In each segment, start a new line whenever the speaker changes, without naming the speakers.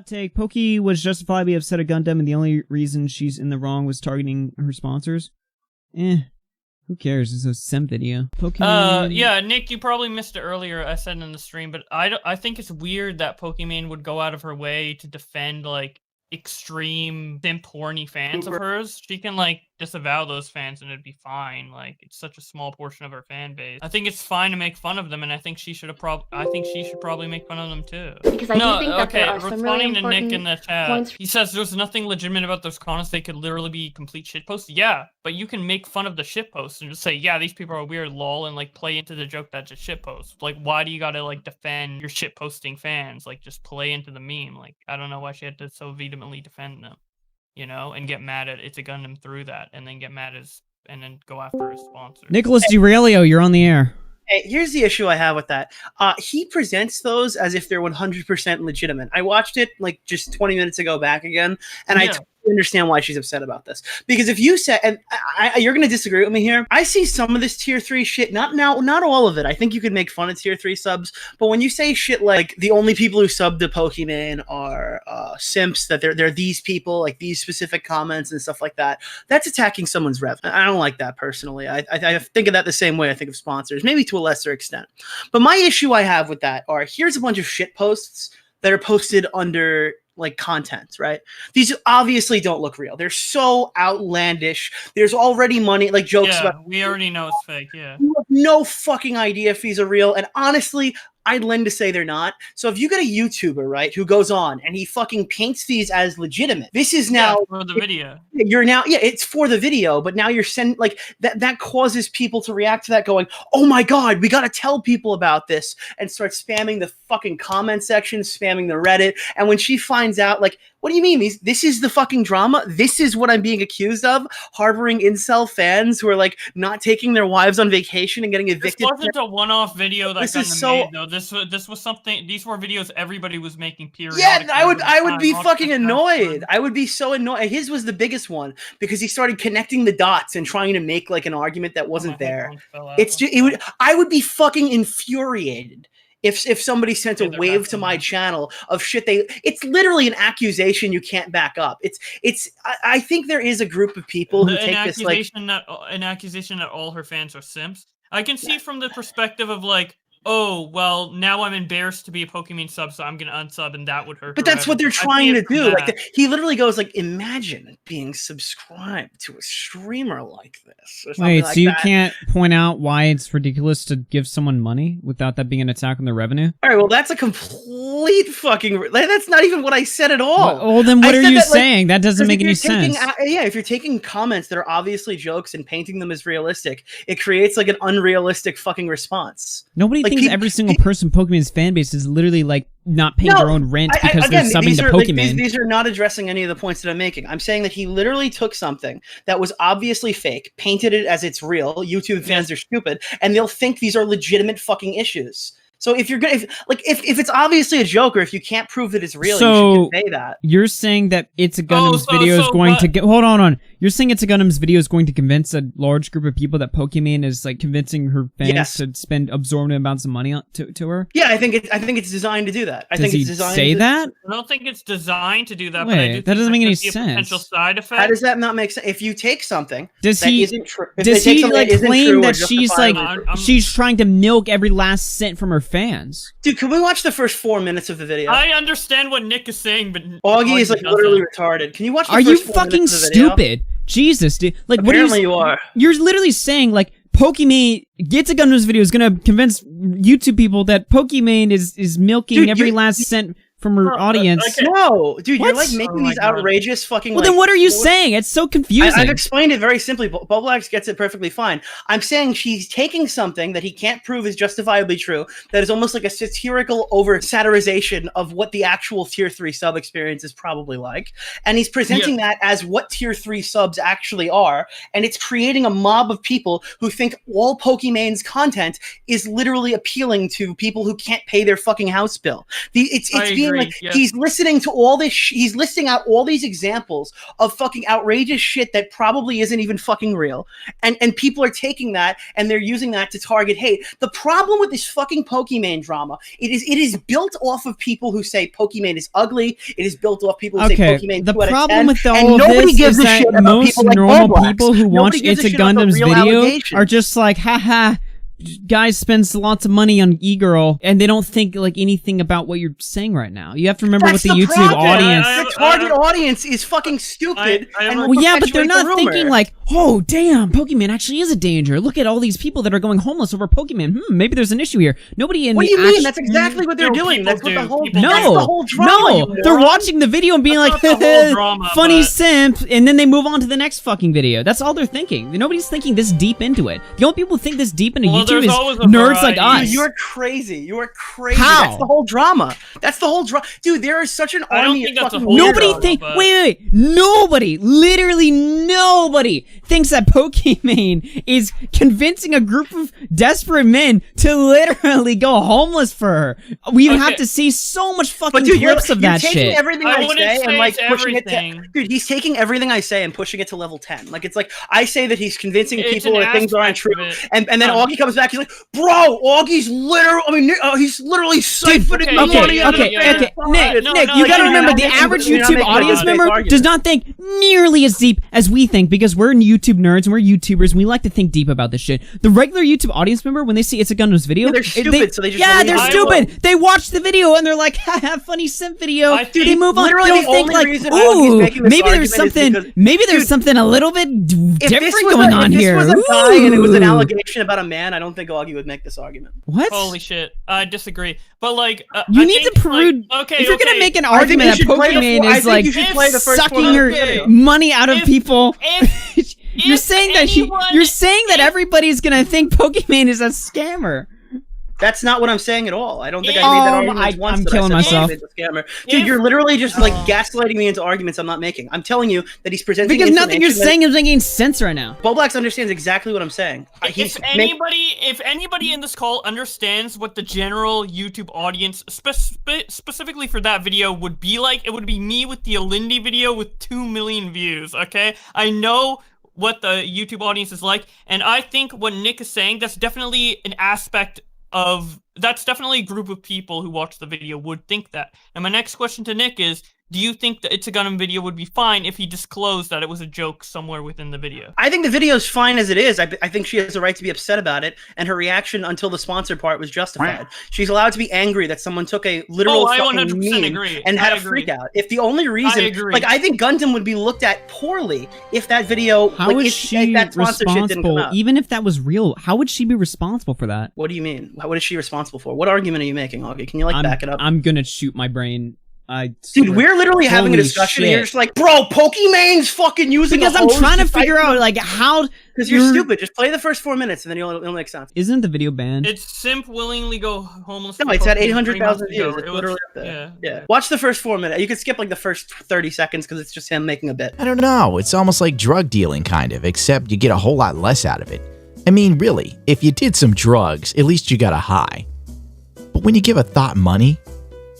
Hot take. Poki was justifiably upset at Gundam, and the only reason she's in the wrong was targeting her sponsors. Who cares? It's a sim video. Pokimane.
Yeah, Nick, you probably missed it earlier. I said in the stream, but I think it's weird that Pokimane would go out of her way to defend, like, extreme simp horny fans of hers. She can, like, disavow those fans and it'd be fine. Like, it's such a small portion of her fan base. I think it's fine to make fun of them, and I think she should probably make fun of them too.
Because I do think that there are some really important
to Nick in the chat,
points.
he says there's nothing legitimate about those comments. They could literally be complete shitposts. Yeah, but you can make fun of the shitposts and just say, yeah, these people are weird, lol, and like play into the joke that's a shitpost. Like, why do you gotta like defend your shitposting fans? Like, just play into the meme. Like, I don't know why she had to so vehemently defend them, you know, and get mad at ItsAGundam through that, and then get mad and then go after his sponsor.
Nicholas DeOrio, you're on the air.
Hey, here's the issue I have with that. He presents those as if they're 100% legitimate. I watched it like just 20 minutes ago back again, and I totally understand why she's upset about this. Because if you said, and you're going to disagree with me here, I see some of this tier 3 shit, not all of it. I think you could make fun of tier 3 subs, but when you say shit like the only people who sub to Pokimane are simps, that they're these people, like these specific comments and stuff like that, that's attacking someone's rev. I don't like that personally. I think of that the same way I think of sponsors, maybe to a lesser extent. But my issue I have with that are, here's a bunch of shit posts that are posted under like content, right? These obviously don't look real. They're so outlandish. There's already money, like jokes about.
We already know it's fake. Yeah.
You have no fucking idea if these are real. And honestly, I'd lend to say they're not. So if you get a YouTuber, right, who goes on and he fucking paints these as legitimate, this is now
for the video.
You're now, it's for the video, but now you're sending like that causes people to react to that, going, "Oh my god, we got to tell people about this," and start spamming the fucking comment section, spamming the Reddit. And when she finds out, like, what do you mean? This is the fucking drama? This is what I'm being accused of? Harboring incel fans who are like not taking their wives on vacation and getting evicted.
This wasn't a one-off video that got made, though. This was something. These were videos everybody was making periodically.
Yeah, I would be fucking annoyed. I would be so annoyed. His was the biggest one because he started connecting the dots and trying to make like an argument that wasn't there. It's just I would be fucking infuriated if somebody sent a wave to my channel of shit it's literally an accusation you can't back up. I think there is a group of people who take this like
an accusation that all her fans are simps. I can see from the perspective of like, oh, well, now I'm embarrassed to be a Pokimane sub, so I'm going to unsub, and that would hurt.
But that's what they're trying to do. Like, he literally goes like, imagine being subscribed to a streamer like this. Or
Wait,
like
so you can't point out why it's ridiculous to give someone money without that being an attack on their revenue?
All right, well, that's a complete fucking... That's not even what I said at all.
Well, then what are you saying? That doesn't make any sense.
Yeah, if you're taking comments that are obviously jokes and painting them as realistic, it creates like an unrealistic fucking response.
Nobody thinks every single person in Pokimane's fan base is literally like not paying their own rent because they're subbing to Pokimane.
These are not addressing any of the points that I'm making. I'm saying that he literally took something that was obviously fake, painted it as it's real. YouTube fans are stupid, and they'll think these are legitimate fucking issues. So if you're gonna, if it's obviously a joke, or if you can't prove that it's real, you should say that.
You're saying that ItsAGundam's video is going to get. Hold on. You're saying ItsAGundam's video is going to convince a large group of people that Pokimane is like convincing her fans to spend absorbent amounts of money to her.
Yeah, I think it's designed to do that. I think it's designed.
Say that?
I don't think it's designed to do that.
Wait,
but I do
that doesn't make any sense.
Potential side effect.
How does that not make sense? If you take something
does
that
he
isn't true,
does he like claim that she's like she's trying to milk every last cent from her fans?
Dude, can we watch the first 4 minutes of the video?
I understand what Nick is saying, but
Augie is like literally retarded. Can you watch the
first 4 minutes
of the video?
Are you fucking stupid? Jesus, dude. Like,
apparently you are.
You're literally saying like Pokimane ItsAGundam's video is gonna convince YouTube people that Pokimane is milking every last cent from her audience.
No, dude, you're like making these outrageous fucking.
Well, then what are you saying? It's so confusing.
I've explained it very simply. Bubbleaxe gets it perfectly fine. I'm saying she's taking something that he can't prove is justifiably true, that is almost like a satirical over-satirization of what the actual tier 3 sub experience is probably like, and he's presenting that as what tier 3 subs actually are, and it's creating a mob of people who think all Pokimane's content is literally appealing to people who can't pay their fucking house bill. It's being saying like he's listening to all this. He's listing out all these examples of fucking outrageous shit that probably isn't even fucking real, and people are taking that and they're using that to target hate. The problem with this fucking Pokimane drama, it is built off of people who say Pokimane is ugly. It is built off people who say Pokimane.
The problem with all of this is that most normal people who watch ItsAGundam's video are just like, haha. Guys spends lots of money on e-girl, and they don't think like anything about what you're saying right now. You have to remember what the YouTube audience.
The target audience is fucking stupid.
Well, yeah, but they're not thinking like, oh, damn, Pokimane actually is a danger. Look at all these people that are going homeless over Pokimane. Maybe there's an issue here. Nobody in
what do you mean? That's exactly what they're doing. That's what the whole. That's the whole drama.
No, they're watching the video and being like, funny simp, and then they move on to the next fucking video. That's all they're thinking. Nobody's thinking this deep into it. The only people who think this deep into YouTube is nerds like us.
Dude, you're crazy. You are crazy.
How?
That's the whole drama. That's the whole drama. Dude, there is such an army of fucking
nobody think. Wait. Nobody, literally nobody thinks that Pokimane is convincing a group of desperate men to literally go homeless for her. We have to see so much fucking clips of that shit.
You're taking everything I say and like pushing it to, dude, he's taking everything I say and pushing it to level 10. Like it's like I say that he's convincing people that things aren't true, and then Augie comes back. He's like, bro, Augie's literally. I mean, he's literally siphoning the money.
Okay. Nick, you gotta remember the average YouTube audience member does not think nearly as deep as we think because we're YouTube nerds and we're YouTubers and we like to think deep about this shit. The regular YouTube audience member, when they see ItsAGundam's video,
they're stupid. So they just
they're stupid. They watch the video and they're like, haha, funny simp video. They move on. They don't think like, ooh, maybe there's something. Maybe there's something a little bit different going on here.
If this was a guy and it was an allegation about a man, I don't think Augie would make this argument.
What?
Holy shit! I disagree. But like,
you need to prove. Like, if you're gonna make an argument that Pokimane is like sucking your money out of people, you're saying that everybody's gonna think Pokimane is a scammer.
That's not what I'm saying at all. I don't think I made that argument once.
I'm killing myself.
Dude, you're literally just like gaslighting me into arguments I'm not making. I'm telling you that he's presenting
because nothing you're saying is making sense right now.
Boblax understands exactly what I'm saying.
If anybody in this call understands what the general YouTube audience, specifically for that video, would be like, it would be me with the Alindi video with 2 million views. Okay, I know what the YouTube audience is like, and I think what Nick is saying, that's definitely an aspect of, that's definitely a group of people who watch the video would think that. And my next question to Nick is, do you think the ItsAGundam video would be fine if he disclosed that it was a joke somewhere within the video?
I think the video is fine as it is. I think she has a right to be upset about it, and her reaction until the sponsored part was justified. She's allowed to be angry that someone took a literal fucking meme and had a freak out. If the only reason, like, I think Gundam would be looked at poorly if that video,
how is she responsible? Even if that was real, how would she be responsible for that?
What do you mean? What is she responsible for? What argument are you making, Augie? Can you like back it up?
I'm gonna shoot my brain.
Dude, we're literally having a discussion and you're just like, bro, Pokimane's fucking using
because I'm trying to figure out like how.
Because you're stupid. Just play the first 4 minutes and then it'll make sense.
Isn't the video banned?
It's simp willingly go homeless.
No, it's at 800,000 views. It's literally up there. Yeah. Watch the first 4 minutes. You could skip like the first 30 seconds because it's just him making a bit.
I don't know. It's almost like drug dealing kind of, except you get a whole lot less out of it. I mean, really, if you did some drugs, at least you got a high. But when you give a thought money,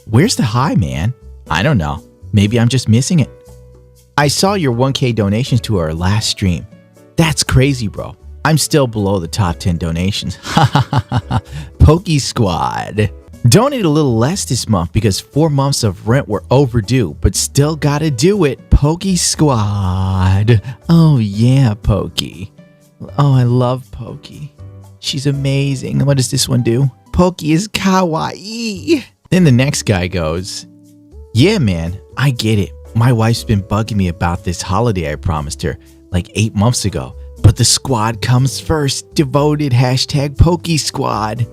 where's the high, man? I don't know. Maybe I'm just missing it. I saw your 1K donations to our last stream. That's crazy, bro. I'm still below the top 10 donations. Poki Squad. Donated a little less this month because 4 months of rent were overdue, but still gotta do it. Poki Squad. Oh yeah, Poki. Oh, I love Poki. She's amazing. What does this one do? Poki is kawaii. Then the next guy goes, yeah, man, I get it. My wife's been bugging me about this holiday I promised her like 8 months ago. But the squad comes first. Devoted hashtag Poki Squad.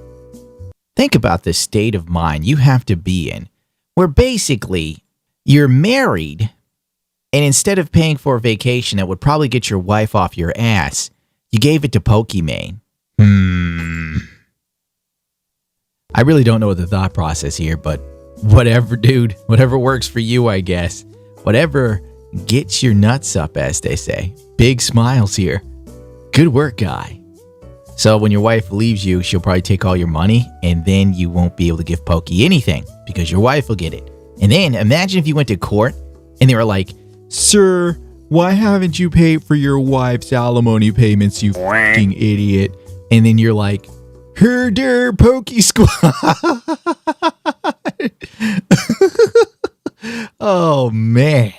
Think about the state of mind you have to be in, where basically you're married, and instead of paying for a vacation that would probably get your wife off your ass, you gave it to Pokimane. I really don't know the thought process here, but whatever, dude. Whatever works for you, I guess. Whatever gets your nuts up, as they say. Big smiles here. Good work, guy. So when your wife leaves you, she'll probably take all your money, and then you won't be able to give Poki anything, because your wife will get it. And then imagine if you went to court and they were like, "Sir, why haven't you paid for your wife's alimony payments, you fucking idiot?" And then you're like, "Herder Poki Squad." Oh man.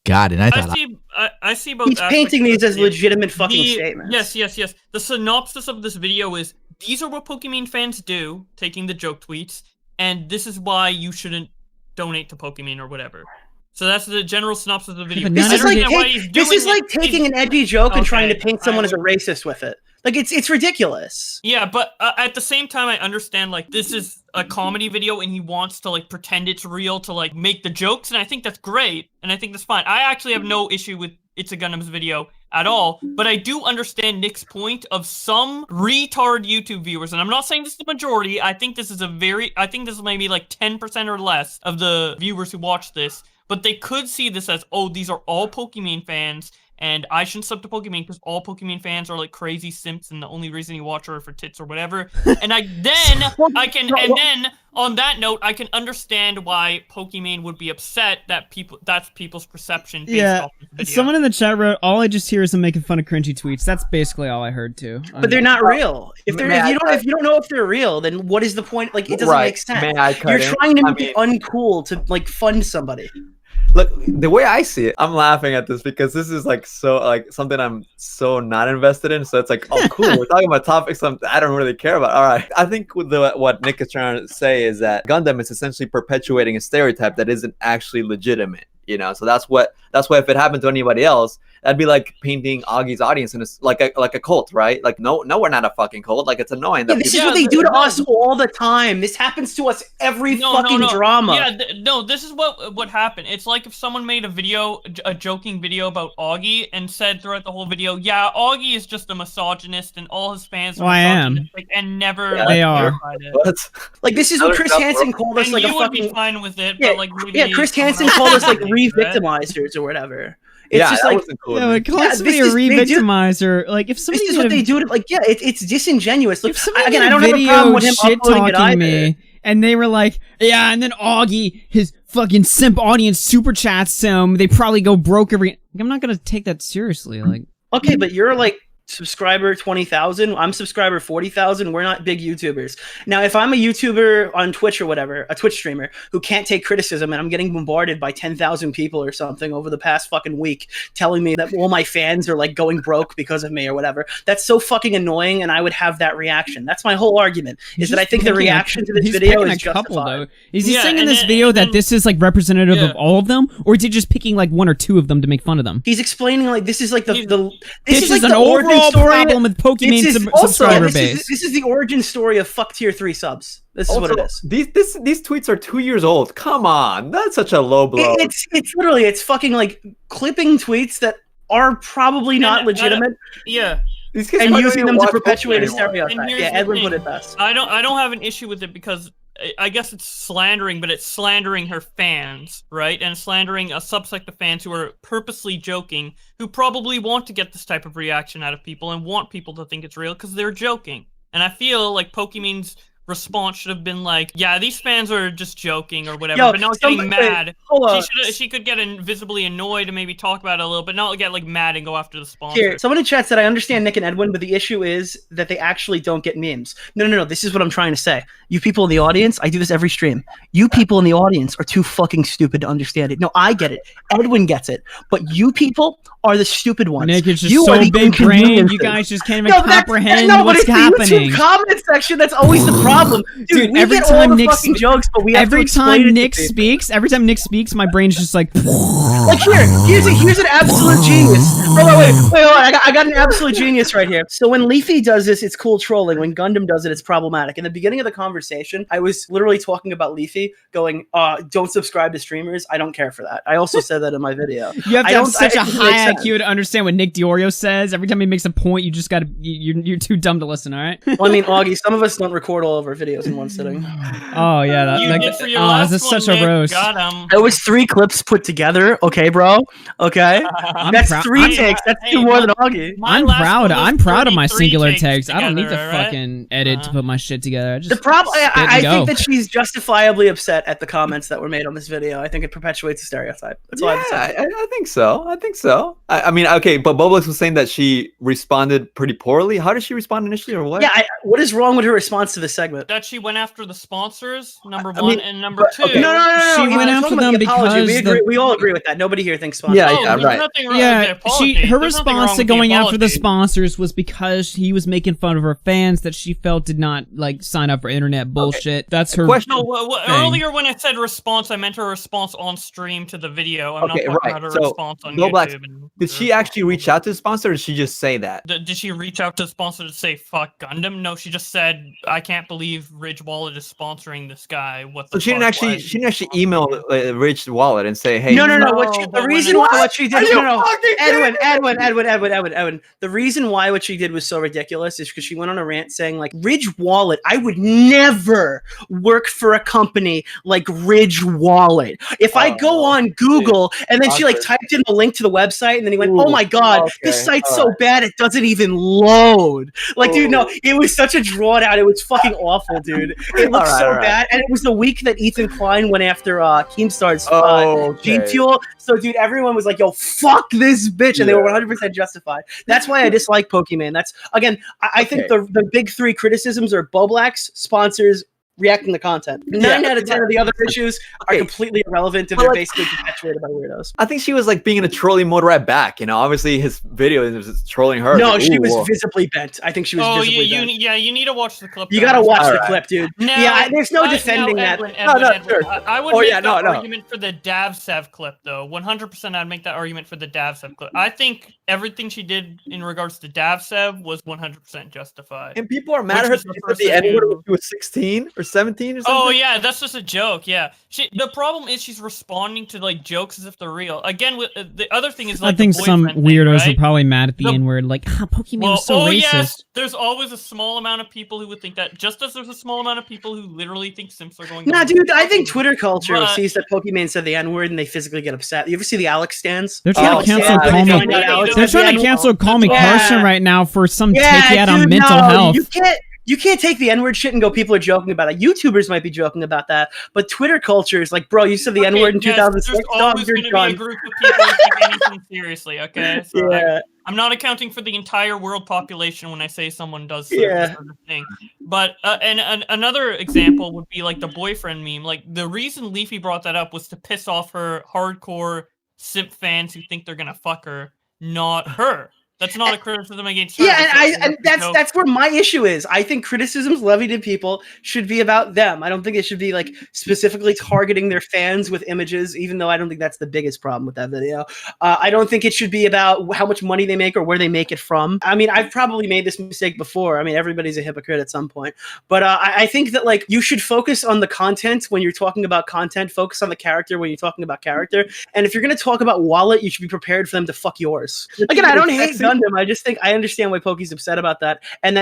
God, and
I see both.
He's painting these as legitimate fucking statements.
Yes. The synopsis of this video is, these are what Pokimane fans do, taking the joke tweets, and this is why you shouldn't donate to Pokimane or whatever. So that's the general synopsis of the video.
This is like taking an edgy joke and trying to paint someone as a racist with it. Like, it's ridiculous.
Yeah, but at the same time, I understand, like, this is a comedy video and he wants to, like, pretend it's real to, like, make the jokes, and I think that's great, and I think that's fine. I actually have no issue with ItsAGundam's video at all, but I do understand Nick's point of some retard YouTube viewers, and I'm not saying this is the majority. I think this is maybe, like, 10% or less of the viewers who watch this, but they could see this as, oh, these are all Pokimane fans, and I shouldn't sub to Pokimane because all Pokimane fans are like crazy simps, and the only reason you watch her are for tits or whatever. And then on that note, I can understand why Pokimane would be upset that that's people's perception based off this video.
Someone in the chat wrote, "All I just hear is them making fun of cringy tweets." That's basically all I heard too.
But they're not real. If you don't know if they're real, then what is the point? Like, it doesn't make sense. You're trying to make it uncool to like fund somebody.
Look, the way I see it, I'm laughing at this because this is like so like something I'm so not invested in. So it's like, oh, cool, we're talking about topics I don't really care about. All right, I think what Nick is trying to say is that Gundam is essentially perpetuating a stereotype that isn't actually legitimate. You know, so that's why if it happened to anybody else, that'd be like painting Augie's audience in like a cult, right? Like, no, we're not a fucking cult. Like, it's annoying.
This is what they do to us all the time. This happens to us every fucking drama.
Yeah, this is what happened. It's like if someone made a joking video about Augie and said throughout the whole video, yeah, Augie is just a misogynist and all his fans are misogynistic, and never
they are.
Like, this is what Chris Hansen called us, like a fucking.
Be fine with it, but like maybe
Chris Hansen called us like re-victimizers or whatever. It's just like,
cool,
calling somebody a re-victimizer, like if somebody
this is what they do to, like, it's disingenuous. Like,
again,
I don't have a problem with him uploading it either.
Me, and they were like, yeah, and then Augie, his fucking simp audience super chats him. They probably go broke every. I'm not gonna take that seriously. Like,
okay, but you're like subscriber 20,000. I'm subscriber 40,000. We're not big YouTubers. Now, if I'm a YouTuber on Twitch or whatever, a Twitch streamer who can't take criticism, and I'm getting bombarded by 10,000 people or something over the past fucking week telling me that all my fans are like going broke because of me or whatever, that's so fucking annoying, and I would have that reaction. That's my whole argument, is that I think the reaction to this video is justified.
Is he saying in this video that this is like representative of all of them, or is he just picking like one or two of them to make fun of them?
He's explaining like this is like this
is like an overall problem with Pokimane's subscriber base.
This is the origin story of fuck tier 3 subs. This is what it is.
These tweets are 2 years old. Come on, that's such a low blow.
It's literally fucking like clipping tweets that are probably not legitimate.
Yeah.
And using them to perpetuate a stereotype. Yeah, Edwin put it best.
I don't have an issue with it because I guess it's slandering, but it's slandering her fans, right? And slandering a subsect of fans who are purposely joking, who probably want to get this type of reaction out of people and want people to think it's real because they're joking. And I feel like Pokimane's response should have been like, yeah, these fans are just joking or whatever, but not getting mad. She could get visibly annoyed and maybe talk about it a little, but not get like mad and go after the sponsor.
Here, someone in chat said, I understand Nick and Edwin, but the issue is that they actually don't get memes. No, this is what I'm trying to say. You people in the audience, I do this every stream. You people in the audience are too fucking stupid to understand it. No, I get it. Edwin gets it. But you people are the stupid ones.
Nick, it's just so big brain. You guys just can't even comprehend what's happening.
In the comment section, that's always the problem. Dude,
every time Nick
jokes, but we
every time Nick speaks, my brain's just like.
Like here's an absolute genius. Wait, I got an absolute genius right here. So when Leafy does this, it's cool trolling. When Gundam does it, it's problematic. In the beginning of the conversation, I was literally talking about Leafy, going, "Don't subscribe to streamers. I don't care for that." I also said that in my video.
You have to have such a high IQ to understand what Nick DeOrio says. Every time he makes a point, you just gotta you're too dumb to listen. All right.
Well, I mean, Augie, some of us don't record all of of our videos in one sitting.
Oh yeah,
You did for your
oh,
last
this is
one,
such a
Nick.
roast.
Got him.
It was 3 clips put together. Okay, bro. Okay, that's 3 takes. That's 2 more than Augie.
I'm proud. I'm proud of my singular tags. I don't need to
together, right?
fucking edit to put my shit together. I just
The problem,
spit and
I
go.
think that she's justifiably upset at the comments that were made on this video. I think it perpetuates a stereotype. That's all I have to say.
I think so. I think so. I mean, okay, but Boblex was saying that she responded pretty poorly. How did she respond initially, or what?
Yeah, what is wrong with her response to the segment?
That she went after the sponsors, number
I
one,
mean,
and number two.
Okay. No.
She went
I'm
after
talking about
them
the apology.
because
we all agree with that. Nobody here thinks sponsors.
Yeah,
There's
right.
nothing wrong with the
Yeah,
apology.
her
There's nothing wrong
response to
with the
going after the
apology.
sponsors was because he was making fun of her fans that she felt did not like sign up for internet bullshit. That's her
Question-
No,
thing.
earlier when I said response, I meant her response on stream to the video. I'm
Okay,
not talking
right.
about her
So,
response on
Go Black,
YouTube. And
did she actually reach out to the sponsor, or did she just say that?
Did she reach out to the sponsor to say "fuck Gundam"? No, she just said, "I can't believe Ridge Wallet is sponsoring this guy." What the?
So she didn't
fuck?
actually.
Why-
She didn't actually email Rich Wallet and say, "Hey."
No.
No,
The
but
reason
when-
why what she did.
Are you
No.
fucking
Edwin. The reason why what she did was so ridiculous is because she went on a rant saying like Ridge Wallet. I would never work for a company like Ridge Wallet. If I go on Google and then she like typed in the link to the website and then he went, "Oh my god, this site's so bad it doesn't even load." Like, dude, no, it was such a drawn out. It was fucking awful, dude. It looked so bad, and it was the week that Ethan Klein went after Keemstar's Gene Fuel. So, dude, everyone was like, "Yo, fuck this bitch," and they were 100% justified. That's why I dislike Pokimane. That's again, I think the big 3 criticisms are Boblax, sponsors, reacting to content. 9 out of 10 of the other issues are completely irrelevant and they're basically perpetuated by weirdos.
I think she was like being in a trolling mode right back. You know, obviously his video is trolling her.
No,
Like,
she
ooh,
was
whoa.
visibly bent. I think she was visibly bent.
You need to watch the clip.
You gotta watch the
Alright.
clip, dude.
Now,
there's no defending that.
Edwin,
sure.
I would make that argument for the DavSev clip, though. 100% I'd make that argument for the DavSev clip. I think everything she did in regards to DavSev was 100% justified.
And people are mad at her
Which is the
because the
person
N-word
who-
when she was 16 or 17 or something.
Oh yeah, that's just a joke. Yeah, the problem is she's responding to like jokes as if they're real. Again, with the other thing is like
I think
the
some
boyfriend
weirdos
thing, right?
are probably mad at the N-word, like, Pokimane was so racist.
Yes, there's always a small amount of people who would think that, just as there's a small amount of people who literally think Simps are going.
Nah, dude, I think Twitter culture
But-
sees that Pokimane said the N-word and they physically get upset. You ever see the Alex stands?
They're trying to cancel Call Me. They're trying to cancel Call Me Carson right now for some take he had on mental health.
You can't take the N-word shit and go, people are joking about it. YouTubers might be joking about that, but Twitter culture is like, bro, you said the N-word in 2006,
There's
dog,
always
you're
going to be
done.
a group of people who take anything seriously, okay? So
Yeah.
I'm not accounting for the entire world population when I say someone does this sort of thing. But, another example would be like the boyfriend meme. Like, the reason Leafy brought that up was to piss off her hardcore simp fans who think they're going to fuck her, not her. That's not a criticism against her.
Yeah, and that's where my issue is. I think criticisms levied at people should be about them. I don't think it should be like specifically targeting their fans with images, even though I don't think that's the biggest problem with that video. I don't think it should be about how much money they make or where they make it from. I mean, I've probably made this mistake before. I mean, everybody's a hypocrite at some point. But I think that like you should focus on the content when you're talking about content, focus on the character when you're talking about character. And if you're going to talk about Wallet, you should be prepared for them to fuck yours. Again, I don't hate Gundam. I just think I understand why Poki's upset about that, and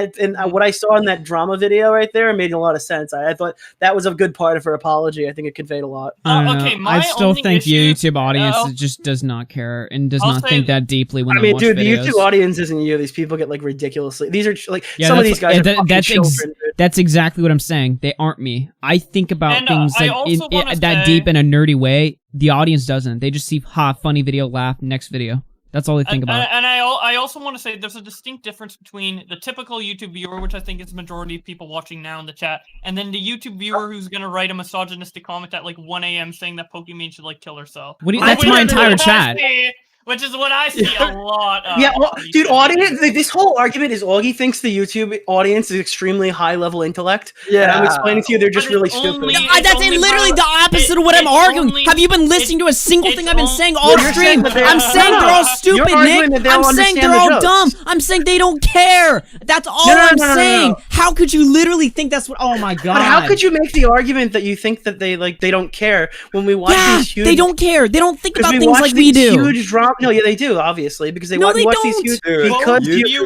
what I saw in that drama video right there made a lot of sense. I thought that was a good part of her apology. I think it conveyed a lot.
I still think the YouTube audience just does not care and does not think that deeply when they watch
dude,
videos.
the YouTube audience isn't you. These people get like ridiculously. These are like some of
that's-
these guys are fucking children.
That's exactly what I'm saying. They aren't me. I think about things
I
like
also wanna
that
say-
deep in a nerdy way. The audience doesn't. They just see funny video, laugh, next video. That's all they think about.
And I also want to say there's a distinct difference between the typical YouTube viewer, which I think is the majority of people watching now in the chat, and then the YouTube viewer who's going to write a misogynistic comment at like 1 a.m. saying that Pokimane should like kill herself.
That's my entire chat.
Which is what I see a lot of.
Yeah, dude, audience. This whole argument is Augie thinks the YouTube audience is extremely high level intellect.
Yeah,
and I'm explaining to you they're just really stupid.
That's literally the opposite of what I'm arguing. Have you been listening to a single thing I've been saying all stream? I'm saying they're all stupid, Nick. I'm saying they're all dumb. I'm saying they don't care. That's all I'm saying. How could you literally think that's what? Oh my god!
But how could you make the argument that you think that they don't care when we watch these huge?
They don't care. They don't think about
we
things
watch
like we
these
do.
Huge drama No, yeah, they do, obviously, because they
No,
watch
they
these
don't.
huge
Dude,
because
you-
you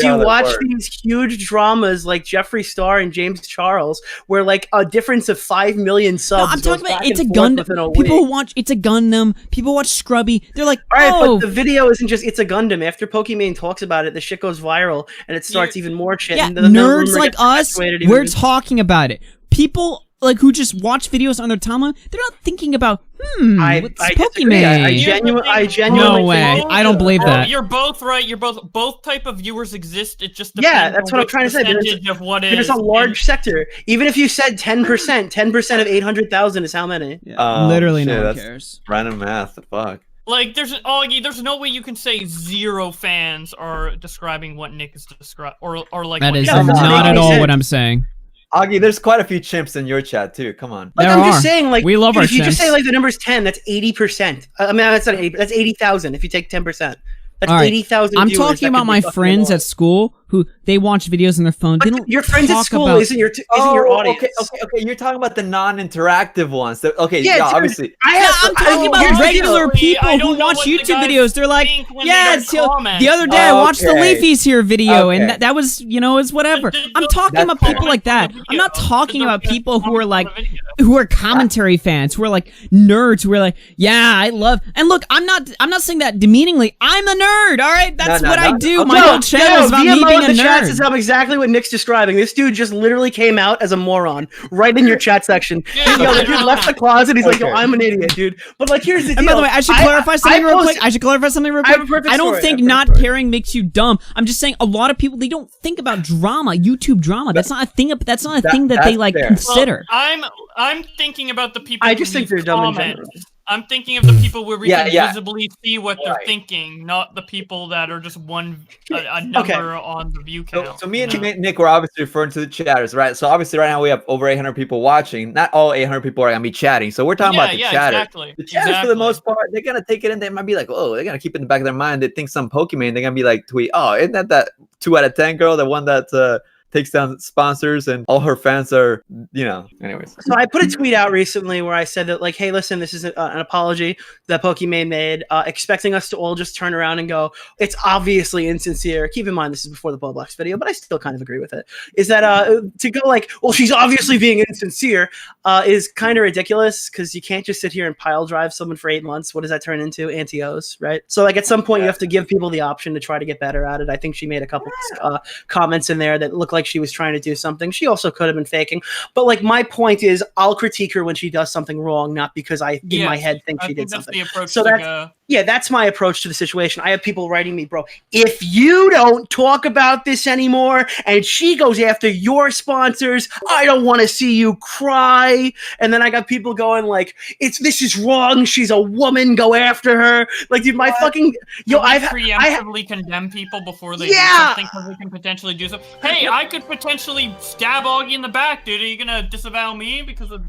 Yeah, that
watch
part.
these huge dramas like Jeffree Star and James Charles, where like a difference of 5 million
No,
subs.
I'm
goes
talking about
back
it's a
and forth
Gundam.
within a
People
week.
who watch It's a Gundam. People watch Scrubby. They're like,
All right,
oh,
but the video isn't just It's a Gundam. After Pokimane talks about it, the shit goes viral and it starts even more shit.
yeah,
and the
nerds
rumor
like
gets
us,
perpetuated
we're
even-
talking about it. People like who just watch videos on their timeline, they're not thinking about, what's
I disagree.
Pokimane?
I genuinely
No way.
think-
I don't believe that.
You're both right. You're both type of viewers exist. It just
Yeah,
depends
that's
on
what I'm
which
trying to say.
percentage of what
There's
is.
a large sector. Even if you said 10% of 800,000 is how many?
Literally, no
shit,
one
that's
cares.
Random math. The fuck.
Like, there's no way you can say 0 fans are describing what Nick is describing, or like
That
what
is
Nick
doesn't
not
make
at
any
all
sense.
what I'm saying.
Augie, there's quite a few chimps in your chat too. Come on.
Like
There
I'm
are.
just saying, like
We love our
if you just
chimps.
say like the number's 10, that's 80%. I mean, that's not 80. That's 80,000. If you take 10%, that's
All right.
80,000.
I'm
viewers
talking
that
about
could
my
be fucking
friends
annoying.
at school who they watch videos on their phone. They
But
don't
your friends at
talk
school
about,
isn't your audience.
Okay. You're talking about the non-interactive ones. Okay,
Yeah,
yeah,
dude,
obviously.
Yeah, I'm talking about
here's the
regular
deal.
people
I
who
don't know
watch
what the
YouTube
guys
videos. They're like,
think when
yeah,
they
it's
comment.
the other day I watched the
Okay.
Leafy's here video, and
Okay.
that was, it's whatever. I'm talking
That's
about
fair.
people like that. I'm not talking about people who are like,
Video.
who are commentary fans, who are like nerds, who are like, yeah, I love. And look, I'm not saying that demeaningly. I'm a nerd. All right, that's
No,
what I
no.
do.
Okay.
My whole channel is about me being a
the chat says
nerd.
exactly what Nick's describing. This dude just literally came out as a moron right in your chat section.
Yeah,
Yo, the dude left the closet. He's like, yo,
Okay.
I'm an idiot, dude. But like, here's the deal.
And by the way, I should clarify something real quick. I should clarify something real
I have
quick.
a perfect
I don't
story. I
think
have a
not
perfect story.
caring makes you dumb. I'm just saying a lot of people, they don't think about drama, YouTube drama. That's not a thing. That's not a thing that they
that's
like
fair.
consider.
I'm thinking about the people.
I
who
just think
leave
they're dumb in
comments.
general.
I'm thinking of the people where we
Yeah,
can
yeah.
visibly see what they're
Right.
thinking, not the people that are just a number on the view count.
So me and
you know?
Nick were obviously referring to the chatters, right? So obviously right now we have over 800 people watching. Not all 800 people are gonna be chatting. So we're talking about the chatters.
Exactly.
The chatters, for the most part, they're gonna take it in. They might be like, oh, they're gonna keep it in the back of their mind. They think some Pokimane. They're gonna be like, tweet, oh, isn't that 2 out of 10 girl, the one that takes down sponsors and all her fans are, anyways.
So I put a tweet out recently where I said that, like, hey, listen, this is an apology that Pokimane made, expecting us to all just turn around and go, it's obviously insincere. Keep in mind, this is before the Blowblocks video, but I still kind of agree with it. Is that to go like, well, she's obviously being insincere is kind of ridiculous because you can't just sit here and pile drive someone for 8 months. What does that turn into? Anti-Os, right? So, like, at some point, you have to give people the option to try to get better at it. I think she made a couple comments in there that looked like she was trying to do something. She also could have been faking. But like my point is, I'll critique her when she does something wrong, not because I in my head think she did
that's
something.
the approach
So
to
that's
go.
yeah, that's my approach to the situation. I have people writing me, bro, if you don't talk about this anymore and she goes after your sponsors, I don't want to see you cry. And then I got people going like, this is wrong. She's a woman. Go after her. Like, dude, my fucking
I've preemptively condemn people before they do something because they can potentially do something. Hey, I could potentially stab Augie in the back, dude. Are you gonna disavow me because of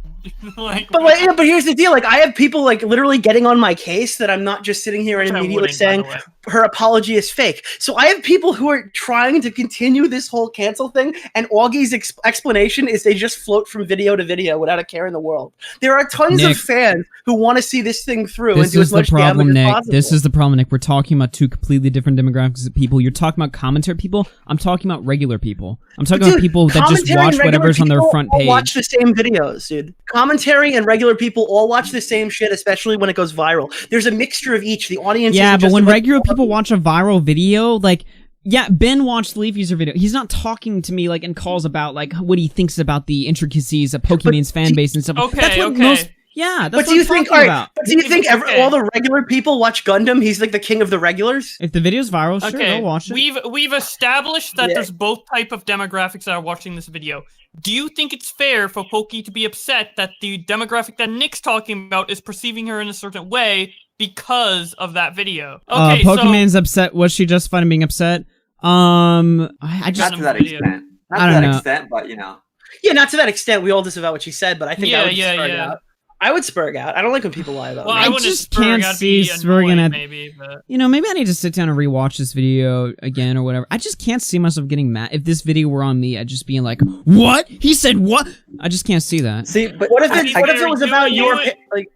like?
But here's the deal. Like, I have people like literally getting on my case that I'm not just sitting here and immediately saying her apology is fake. So I have people who are trying to continue this whole cancel thing, and Augie's explanation is they just float from video to video without a care in the world. There are tons of fans who want to see this thing through and do as much damage as possible.
This is the problem, Nick. We're talking about 2 completely different demographics of people. You're talking about commentary people. I'm talking about regular people. I'm talking about people that just watch whatever's on their front page.
Watch the same videos, dude. Commentary and regular people all watch the same shit, especially when it goes viral. There's a mixture of each. The audience.
Yeah, but when regular people watch a viral video, like, yeah, Ben watched Leafy's video. He's not talking to me like in calls about like what he thinks about the intricacies of Pokimane's fan base and stuff. That's what most. Yeah, that's
but do you think? All right, but do you think all the regular people watch Gundam? He's like the king of the regulars.
If the video's viral, sure, they'll watch it.
We've established that there's both type of demographics that are watching this video. Do you think it's fair for Poki to be upset that the demographic that Nick's talking about is perceiving her in a certain way because of that video? Okay,
Pokimane's upset. Was she justified in being upset? I just
not to that extent. Not
I
to
don't
that
know.
extent, but
Yeah, not to that extent. We all disavow what she said, but I think I would spurg out. I would spurg out. I don't like when people lie about me.
I
just can't see spurging at.
Maybe, but
maybe I need to sit down and rewatch this video again or whatever. I just can't see myself getting mad. If this video were on me, I'd just being like, "What? He said what?" I just can't see that.
See, but
what if it was about your like?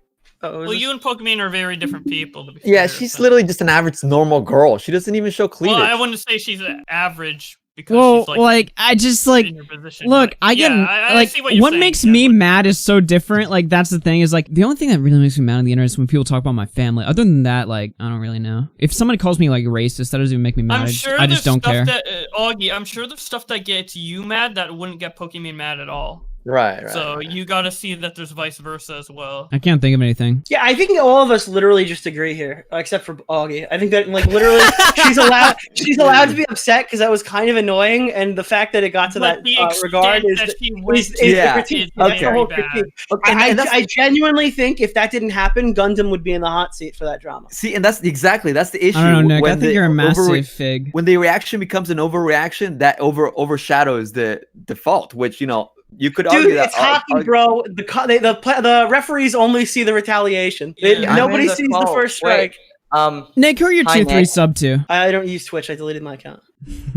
Oh,
Well, you and Pokimane are very different people. To be
Yeah,
fair,
she's
but-
literally just an average normal girl. She doesn't even show cleavage.
Well, I wouldn't say she's average because
Well,
she's like
I just like
in her position.
look.
but
I get
yeah, I
like
see what you're
what
saying,
makes me
definitely.
mad is so different. Like that's the thing is like the only thing that really makes me mad on the internet is when people talk about my family. Other than that, like I don't really know. If somebody calls me like racist, that doesn't even make me mad.
I'm sure
I just
there's
don't care.
stuff that Augie. I'm sure there's stuff that gets you mad that wouldn't get Pokimane mad at all.
Right.
So you got to see that there's vice versa as well.
I can't think of anything.
Yeah, I think all of us literally just agree here, except for Augie. I think that like literally she's allowed to be upset because that was kind of annoying, and the fact that it got to
But
that
the extent
regard is
that she
is
went
the
Yeah.
critique.
is
That's the
very
whole
bad.
critique.
Okay, and that's-
I genuinely think if that didn't happen, Gundam would be in the hot seat for that drama.
See, and that's the issue.
I don't know, Nick. I think
the
you're a massive
overre-
fig.
when the reaction becomes an overreaction, that overshadows the default, which you could argue
Dude,
that
it's hockey, bro. The referees only see the retaliation.
Yeah.
Nobody
I'm in
sees the
call.
first
Wait,
strike.
Nick, who are your
Hi,
tier 3
Nick.
sub to?
I don't use Twitch. I deleted my account.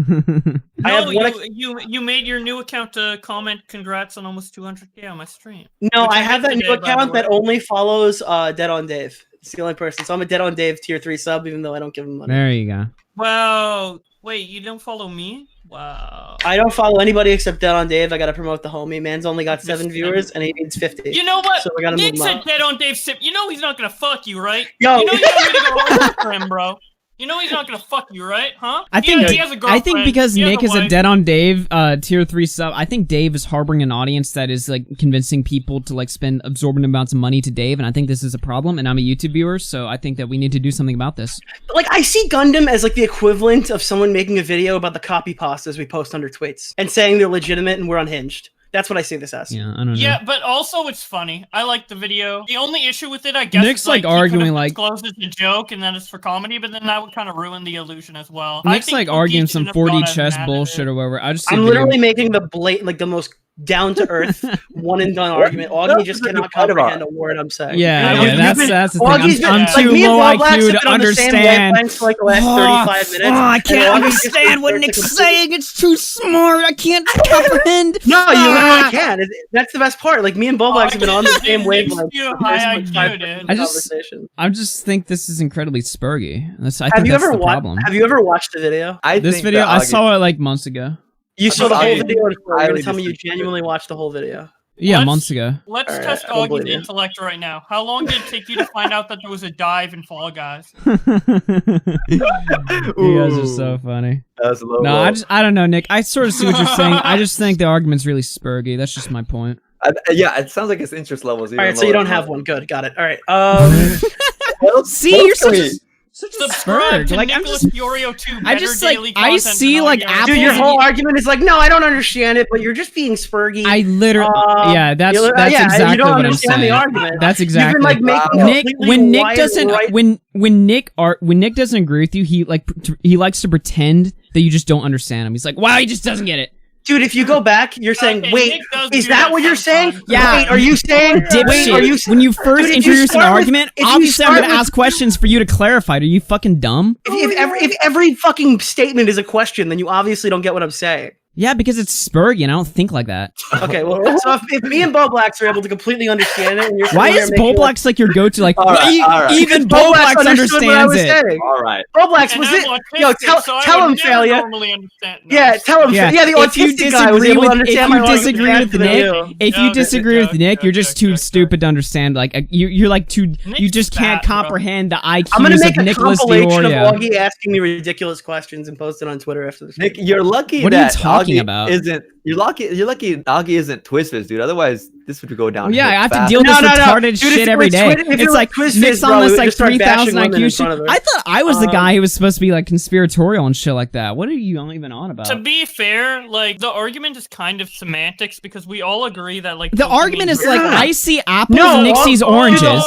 I
No,
have one
you made your new account to comment congrats on almost 200K on my stream.
No,
Which
I
I
have
missed
that new
today, by the
account that
way.
only follows Dead on Dave. It's the only person. So I'm a Dead on Dave tier 3 sub, even though I don't give him money.
There you go.
Wow. Wait, you don't follow me? Wow.
I don't follow anybody except Dead on Dave. I gotta promote the homie. Man's only got 7
Missed
viewers and he needs 50.
You know what?
So I gotta
Nick
move him
said
up.
dead on Dave Sip. You know he's not gonna fuck you, right?
Yo,
You know you don't need to go home for him, bro. You know he's not gonna fuck you, right? Huh?
I think
he has a
I
girlfriend.
think because
he has
Nick is a
wife.
Dead on Dave tier 3 sub, I think Dave is harboring an audience that is like convincing people to like spend absorbent amounts of money to Dave, and I think this is a problem, and I'm a YouTube viewer, so I think that we need to do something about this.
like I see Gundam as like the equivalent of someone making a video about the copy pastas we post under tweets and saying they're legitimate and we're unhinged. That's what I see this as.
Yeah, I don't know.
Yeah, but also it's funny. I like the video. The only issue with it, I guess,
Nick's,
is,
like,
he
arguing,
could've
like-
disclosed it's a joke and then it's for comedy, but then that would kind of ruin the illusion as well.
Nick's
I think
like
Poki
arguing some
shouldn't have
4D
gone as
chess
mad at
bullshit
it.
or whatever. I just see
I'm
a video-
literally making the blatant, like the most down to earth, one and done argument. Augie just cannot comprehend a word I'm saying.
Yeah,
Yeah,
yeah,
you've
that's the
Augie's
thing.
been,
I'm
like,
too
me and
low
Bob
IQ
Blacks have
to
been on the same
understand.
wavelength for like the last 35 minutes.
I
and
can't
Augie just
understand what
starts to
Nick's
completely-
saying. It's too smart. I can't comprehend.
No, you
Ah.
literally can. That's the best part. Like me and Bob Blacks have been on the same wavelength.
You
for the
high
first, like,
IQ,
5
dude.
minutes of
I just-
conversation.
I just think this is incredibly spurgy. I
Have
think
you
that's
ever
the problem.
Have you ever watched the video?
This
think
video,
that
I
Augie-
saw it like months ago.
You saw the whole
Augie-
video, and you're
highly
gonna tell me you
disagree.
genuinely watched the whole video.
Yeah,
Let's-
months ago.
Let's
Alright,
test
I don't
Augie's
believe you.
intellect right now. How long did it take you to find out that there was a dive in Fall Guys?
You guys are so funny.
That's a low
No,
blow.
I don't know, Nick. I sort of see what you're saying. I just think the argument's really spurgy. That's just my point.
Yeah, it sounds like his interest levels.
All right, so you don't have one. Good, got it. All right.
See, you're such a
Subscribe
spurg.
to
Like I'm
Nicholas
just,
DeOrio 2.
I
better
just, like,
daily
I
content
see,
than
like,
Augie
Apple-
Dude, your
RFC.
whole argument is like, no, I don't understand it, but you're just being spurgy.
I literally, yeah, that's
yeah,
exactly
you don't
what I'm
understand the
saying.
argument.
That's
You've
exactly.
been like making
Nick,
completely
when Nick
wide
doesn't,
right-
when Nick doesn't agree with you, he he likes to pretend that you just don't understand him. He's like, wow, he just doesn't get it.
Dude, if you go back, you're saying,
Okay,
wait,
Nick does
is
do
that
that
what you're saying?
sometimes.
Yeah.
Wait, are you saying? Wait,
Dipshit.
are you?
When you first
Dude, if you
introduce an
start with-
argument,
if you
obviously I'm
start
gonna
with-
ask questions for you to clarify. Are you fucking dumb?
If every fucking statement is a question, then you obviously don't get what I'm saying.
Yeah, because it's spurgy and I don't think like that.
Okay, well, so if me and Bo Blacks are able to completely understand it, and you're
Why
sitting here
is
making,
Boblax like your go-to? Like,
All right,
e-
all right.
even
Bo
Boblax
understood what I
understands
was
it.
saying.
All right.
Bo Blacks
And
was
I'm
it? Yo,
autistic, so I
tell
would
him,
never
failure.
normally understand this.
Yeah, tell him.
Yeah,
Yeah, the
if you
autistic guy was
disagree
able to
with
understand my argument faster than
Nick,
you.
if you
Okay,
disagree with
okay,
Nick, you're just too
okay.
stupid to understand. Like you're like too, you
Nick's
just can't
fat, bro.
comprehend the IQs
I'm gonna make
of
a
Nicholas
compilation of
DeOrio.
Augie asking me ridiculous questions and post it on Twitter after this.
Nick, you're lucky
What are you
that
talking
Augie
about?
isn't. You're lucky Augie isn't Twistfizz, dude. Otherwise, this would go down.
Yeah, I have to
fast.
deal with this
No, no, no.
retarded
Dude,
shit
if
every
it was
day.
Twit- if it
It's
was
like
Twist
Nick's
Fizz, bro,
on
we
this
would
like
just start
3,000
bashing women in
IQ shit.
front of her.
I thought I was the guy who was supposed to be like conspiratorial and shit like that. What are you even on about?
To be fair, like the argument is kind of semantics because we all agree that like
The
Pokimane
argument is like
Yeah.
I see apples
No,
and Nick sees oranges.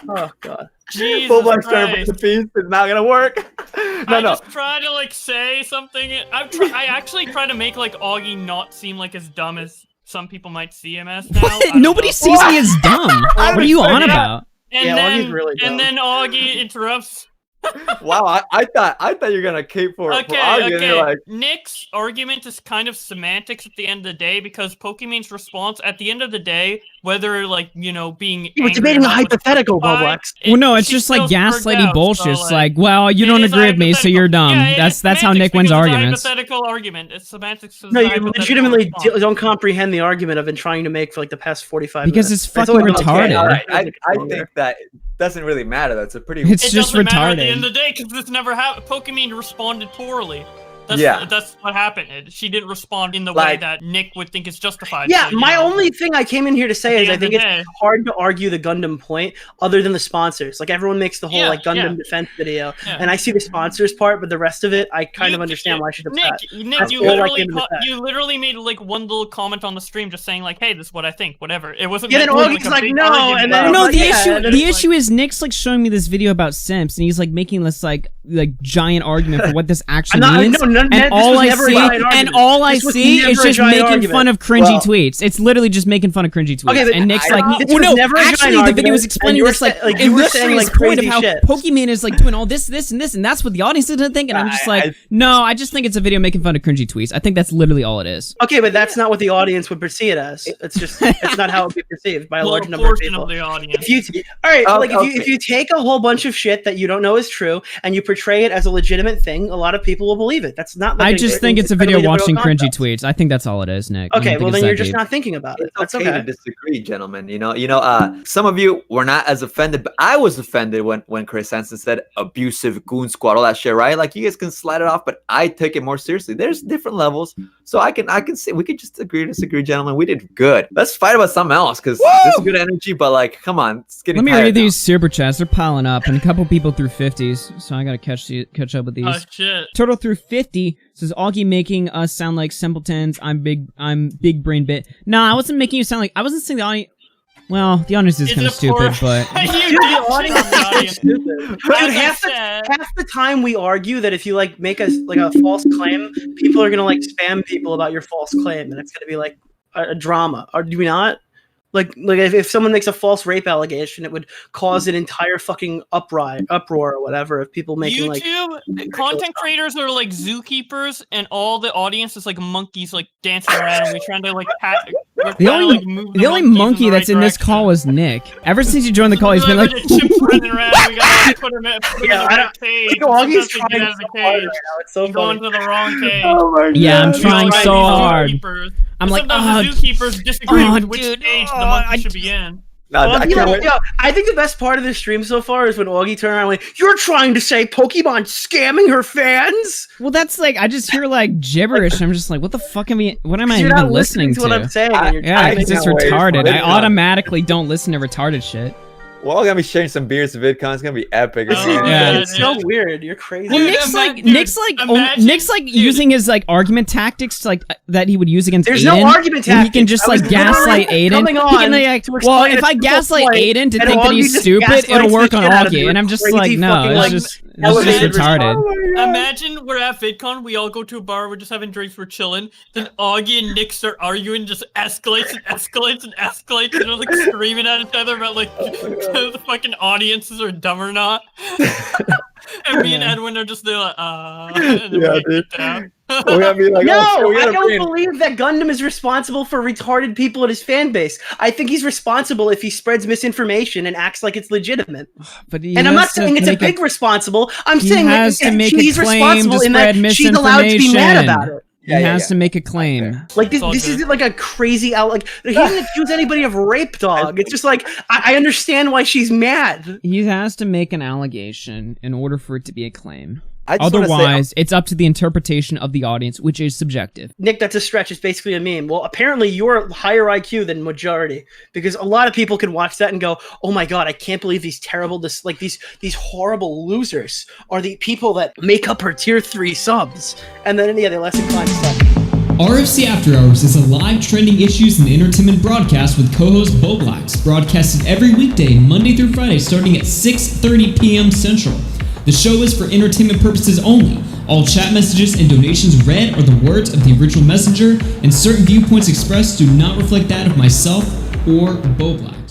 Oh god.
Jesus
Boblack's trying to
Christ.
put the piece. It's not gonna work. No,
I
no.
just try to like say something. I actually try to make like Augie not seem like as dumb as some people might see him as now. I
What?
don't
Nobody
know.
sees me as dumb. What are you on
Yeah.
about?
And
Yeah,
then
Augie's really dumb.
and then Augie interrupts.
Wow, I thought you were gonna cape for
Okay,
Augie, and you're
okay.
like,
Nick's argument is kind of semantics at the end of the day because Pokimane's response at the end of the day, whether like being.
We're debating a hypothetical, Boblex.
Well, no, it's just like gaslighty bullshit. It's like, well, you don't agree with me, so you're dumb.
Yeah,
that's how Nick wins arguments.
It's a hypothetical argument. It's semantics.
No, you legitimately don't comprehend the argument I've been trying to make for like the past 45
because
minutes.
It's fucking retarded.
I think that doesn't really matter. That's a pretty.
It's just retarded.
Matter at the end of the day, because this never happened. Pokimane responded poorly. That's what happened. She didn't respond in the way that Nick would think is justified.
Yeah,
so,
my only thing I came in here to say is I think it's hard to argue the Gundam point other than the sponsors. Like everyone makes the whole Gundam defense video, and I see the sponsors part, but the rest of it, I kind of understand why she's upset.
Nick, you literally made like one little comment on the stream, just saying like, "Hey, this is what I think." Whatever. It wasn't.
Yeah, then Augie's like, no, and then
no. The issue is Nick's like showing me this video about simps, and he's like making this like giant argument for what this actually means. And all I see is just making fun of cringy tweets. It's literally just making fun of cringy tweets. Okay, and Nick's like, well, no, actually, the video was explaining this like illustrating the point of how Pokimane is like doing all this, and that's what the audience is gonna think. And I'm just like, no, I just think it's a video making fun of cringy tweets. I think that's literally all it is.
Okay, but that's not what the audience would perceive it as. It's just, it's not how it would be perceived by a large number of people.
The audience.
If you take a whole bunch of shit that you don't know is true and you portray it as a legitimate thing, a lot of people will believe it. That's not.
I just think it's a video watching cringy tweets. I think that's all it is, Nick.
Okay, well then you're just not thinking about it.
It's okay to disagree, gentlemen. Some of you were not as offended, but I was offended when Chris Hansen said abusive goon squad, all that shit, right? Like you guys can slide it off, but I take it more seriously. There's different levels, so I can say we could just agree to disagree, gentlemen. We did good. Let's fight about something else because this is good energy. But like, come on, it's getting.
Let me read these super chats. They're piling up, and a couple people threw 50s, so I gotta catch up with these.
Oh shit!
Turtle threw 50. Says Augie making us sound like simpletons. I'm big brain bit. Nah, I wasn't making you sound like. I wasn't saying the audience. Well, the audience is kind of stupid, but
the audience is stupid. Dude, half the time we argue that if you like make a false claim, people are gonna like spam people about your false claim, and it's gonna be like a drama. Or do we not? Like if someone makes a false rape allegation, it would cause an entire fucking uproar or whatever of people making
content creators are like zookeepers, and all the audience is like monkeys, like dancing around. And we trying to like pat.
The only monkey that's in this call is Nick. Ever since you joined the call, he's been like.
Chimps running around. We gotta put him in a cage.
Augie's trying out of cage.
It's so going to the wrong cage.
Oh my God.
Yeah, I'm trying so hard. I'm like,
the zookeepers disagree with which stage the monkey should be in.
I think the best part of this stream so far is when Augie turned around and went, "You're trying to say Pokimane scamming her fans?"
Well, that's like I just hear like gibberish. I'm just like, what the fuck am I? What am I
you're
even
not
listening to?
What I'm saying?
Yeah, because it's retarded. I automatically don't listen to retarded shit.
We're all gonna be sharing some beers to VidCon. It's gonna be epic.
It's so weird. You're crazy.
Well, Nick's like using his like argument tactics to, like that he would use against
There's
Aiden.
No argument tactics.
He can just like gaslight Aiden. Well, if I gaslight Aiden to think that he's stupid, it'll work on Augie. And I'm just like, no, it's just retarded.
Imagine we're at VidCon, we all go to a bar, we're just having drinks, we're chilling. Then Augie and Nick start arguing, just escalates, and they're like screaming at each other about like the fucking audiences are dumb or not. And me and Edwin are just there like,
yeah, dude. We're gonna be like,
I don't believe that Gundam is responsible for retarded people in his fan base. I think he's responsible if he spreads misinformation and acts like it's legitimate. And I'm not saying it's a big responsible. I'm saying that he's responsible in that she's allowed to be mad about it.
He has to make a claim.
Like this isn't like a crazy out. Like he didn't accuse anybody of rape, dog. It's just like I understand why she's mad.
He has to make an allegation in order for it to be a claim. Otherwise, it's up to the interpretation of the audience, which is subjective.
Nick, that's a stretch. It's basically a meme. Well, apparently you're higher IQ than majority, because a lot of people can watch that and go, "Oh my God, I can't believe these terrible, these horrible losers are the people that make up her tier 3 subs." And then they're less inclined to suck.
RFC After Hours is a live trending issues and entertainment broadcast with co-host Boblax, broadcasted every weekday, Monday through Friday, starting at 6:30 p.m. Central. The show is for entertainment purposes only. All chat messages and donations read are the words of the original messenger, and certain viewpoints expressed do not reflect that of myself or Boblax.